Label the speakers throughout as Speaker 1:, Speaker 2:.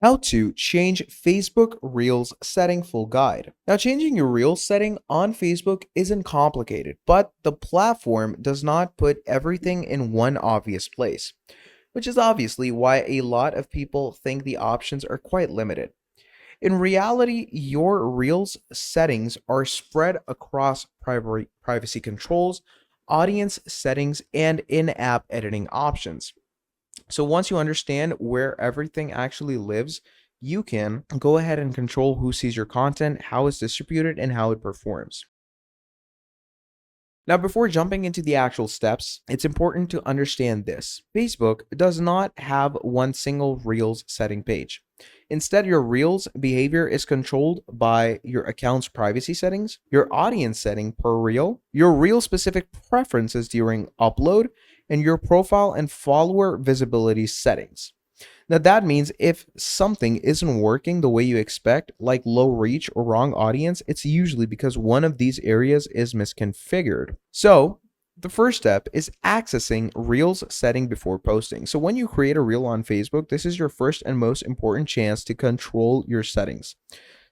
Speaker 1: How to change Facebook Reels setting full guide. Now, changing your Reels setting on Facebook isn't complicated, but the platform does not put everything in one obvious place, which is obviously why a lot of people think the options are quite limited. In reality, your Reels settings are spread across privacy controls, audience settings, and in app editing options. So once you understand where everything actually lives, you can go ahead and control who sees your content, how it's distributed, and how it performs. Now, before jumping into the actual steps, it's important to understand this. Facebook does not have one single Reels setting page. Instead, your Reels behavior is controlled by your account's privacy settings, your audience setting per Reel, your Reel specific preferences during upload, and your profile and follower visibility settings. Now, that means if something isn't working the way you expect, like low reach or wrong audience, it's usually because one of these areas is misconfigured. So, the first step is accessing Reels setting before posting. So, when you create a Reel on Facebook, this is your first and most important chance to control your settings.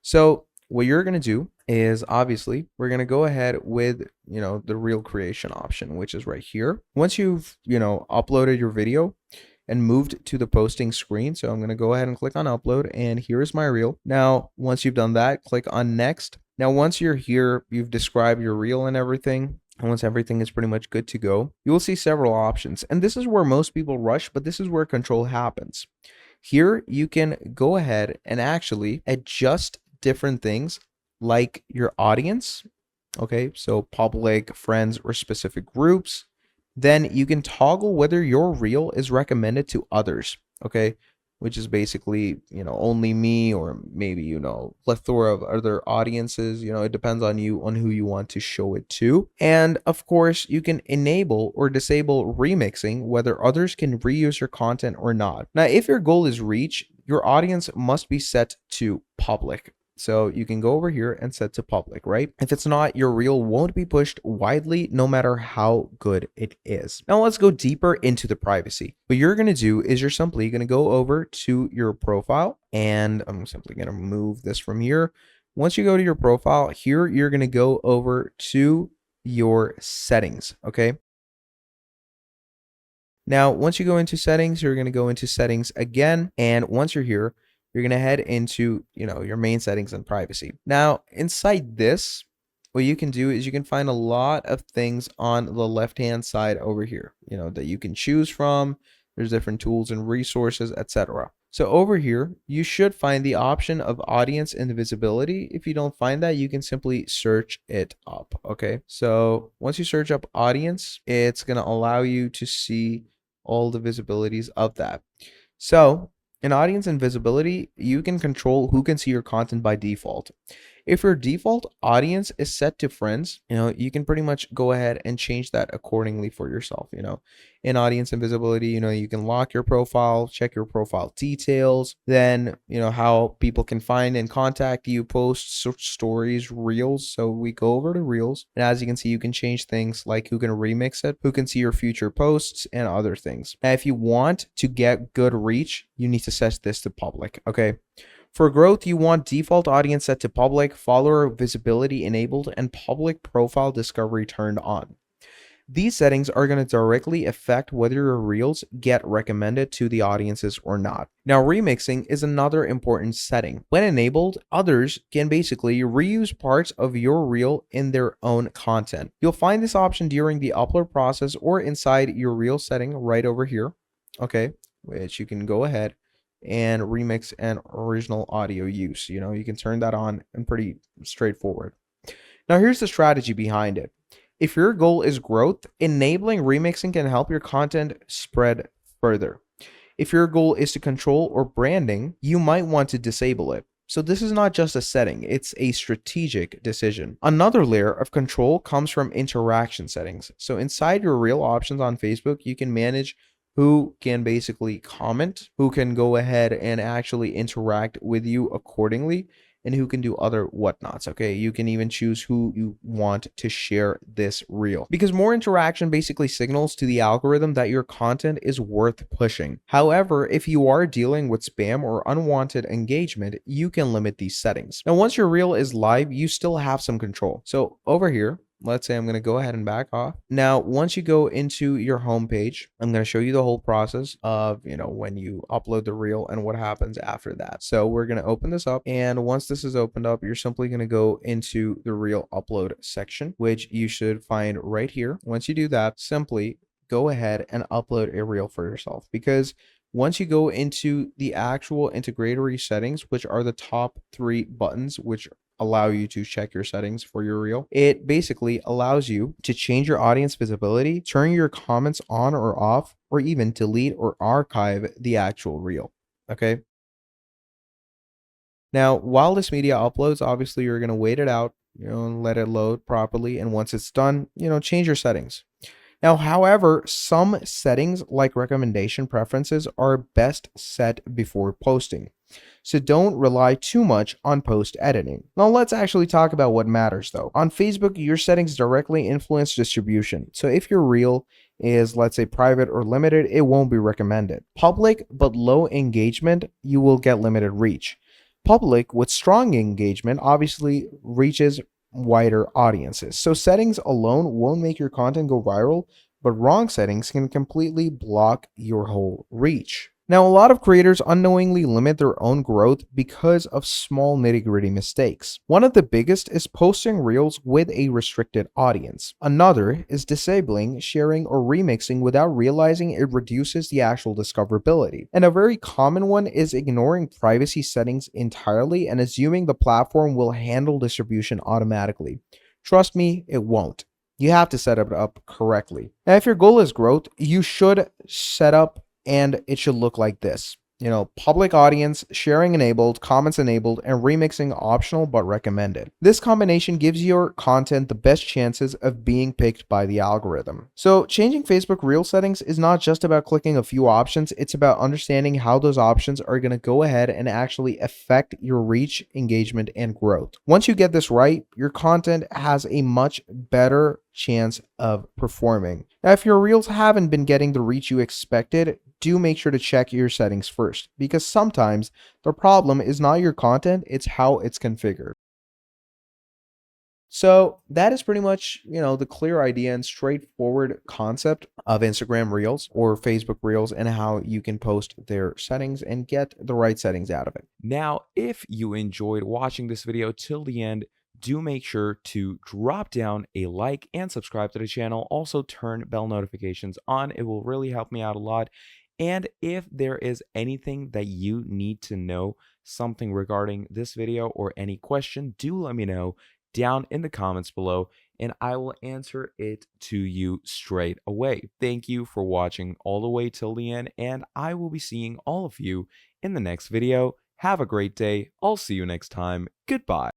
Speaker 1: So, what you're going to do is obviously we're going to go ahead with, the Reel creation option, which is right here. Once you've, uploaded your video, and moved to the posting screen. So I'm going to go ahead and click on upload, and here's my reel. Now, once you've done that, click on next. Now, once you're here, you've described your reel and everything. And once everything is pretty much good to go, you will see several options. And this is where most people rush, but this is where control happens. Here, you can go ahead and actually adjust different things like your audience. Okay, so public, friends, or specific groups. Then you can toggle whether your reel is recommended to others, okay? Which is basically, only me or maybe, plethora of other audiences. It depends on you, on who you want to show it to. And of course, you can enable or disable remixing, whether others can reuse your content or not. Now, if your goal is reach, your audience must be set to public. So you can go over here and set to public, right? If it's not, your reel won't be pushed widely no matter how good it is. Now let's go deeper into the privacy. What you're going to do is you're simply going to go over to your profile, and I'm simply going to move this from here. Once you go to your profile here, you're going to go over to your settings, okay? Now, once you go into settings, you're going to go into settings again. And once you're here, you're going to head into, your main settings and privacy. Now, inside this, what you can do is you can find a lot of things on the left-hand side over here, that you can choose from. There's different tools and resources, etc. So over here, you should find the option of audience and visibility. If you don't find that, you can simply search it up. Okay. So once you search up audience, it's going to allow you to see all the visibilities of that. So in audience and visibility, you can control who can see your content by default. If your default audience is set to friends, you can pretty much go ahead and change that accordingly for yourself. In audience and visibility, you can lock your profile, check your profile details, then, how people can find and contact you, posts, stories, reels. So we go over to reels, and as you can see, you can change things like who can remix it, who can see your future posts, and other things. Now, if you want to get good reach, you need to set this to public. Okay. For growth, you want default audience set to public, follower visibility enabled, and public profile discovery turned on. These settings are going to directly affect whether your reels get recommended to the audiences or not. Now, remixing is another important setting. When enabled, others can basically reuse parts of your reel in their own content. You'll find this option during the upload process or inside your reel setting right over here, okay, which you can go ahead and remix and original audio use. You can turn that on and pretty straightforward. Now, here's the strategy behind it. If your goal is growth, enabling remixing can help your content spread further. If your goal is to control or branding, you might want to disable it. So this is not just a setting, it's a strategic decision. Another layer of control comes from interaction settings. So inside your reel options on Facebook, you can manage who can basically comment, who can go ahead and actually interact with you accordingly, and who can do other whatnots. Okay, you can even choose who you want to share this reel, because more interaction basically signals to the algorithm that your content is worth pushing. However, if you are dealing with spam or unwanted engagement, you can limit these settings. Now, once your reel is live, you still have some control. So over here, let's say I'm going to go ahead and back off. Now, once you go into your home page, I'm going to show you the whole process of, when you upload the reel and what happens after that. So we're going to open this up. And once this is opened up, you're simply going to go into the reel upload section, which you should find right here. Once you do that, simply go ahead and upload a reel for yourself, because once you go into the actual integratory settings, which are the top 3 buttons, which allow you to check your settings for your reel, it basically allows you to change your audience visibility, turn your comments on or off, or even delete or archive the actual reel. Okay. Now, while this media uploads, obviously you're going to wait it out, and let it load properly. And once it's done, change your settings. Now, however, some settings like recommendation preferences are best set before posting, so don't rely too much on post editing. Now, let's actually talk about what matters though. On Facebook, your settings directly influence distribution. So if your reel is, let's say, private or limited, it won't be recommended. Public but low engagement, you will get limited reach. Public with strong engagement obviously reaches wider audiences. So settings alone won't make your content go viral, but wrong settings can completely block your whole reach. Now, a lot of creators unknowingly limit their own growth because of small nitty-gritty mistakes. One of the biggest is posting reels with a restricted audience. Another is disabling, sharing, or remixing without realizing it reduces the actual discoverability. And a very common one is ignoring privacy settings entirely and assuming the platform will handle distribution automatically. Trust me, it won't. You have to set it up correctly. Now, if your goal is growth, you should set up and it should look like this. Public audience, sharing enabled, comments enabled, and remixing optional but recommended. This combination gives your content the best chances of being picked by the algorithm. So changing Facebook Reel settings is not just about clicking a few options, it's about understanding how those options are going to go ahead and actually affect your reach, engagement, and growth. Once you get this right, your content has a much better chance of performing. Now, if your reels haven't been getting the reach you expected, do make sure to check your settings first, because sometimes the problem is not your content, it's how it's configured. So that is pretty much, the clear idea and straightforward concept of Instagram Reels or Facebook Reels, and how you can post their settings and get the right settings out of it.
Speaker 2: Now, if you enjoyed watching this video till the end, do make sure to drop down a like and subscribe to the channel. Also turn bell notifications on. It will really help me out a lot. And if there is anything that you need to know, something regarding this video or any question, do let me know down in the comments below and I will answer it to you straight away. Thank you for watching all the way till the end, and I will be seeing all of you in the next video. Have a great day. I'll see you next time. Goodbye.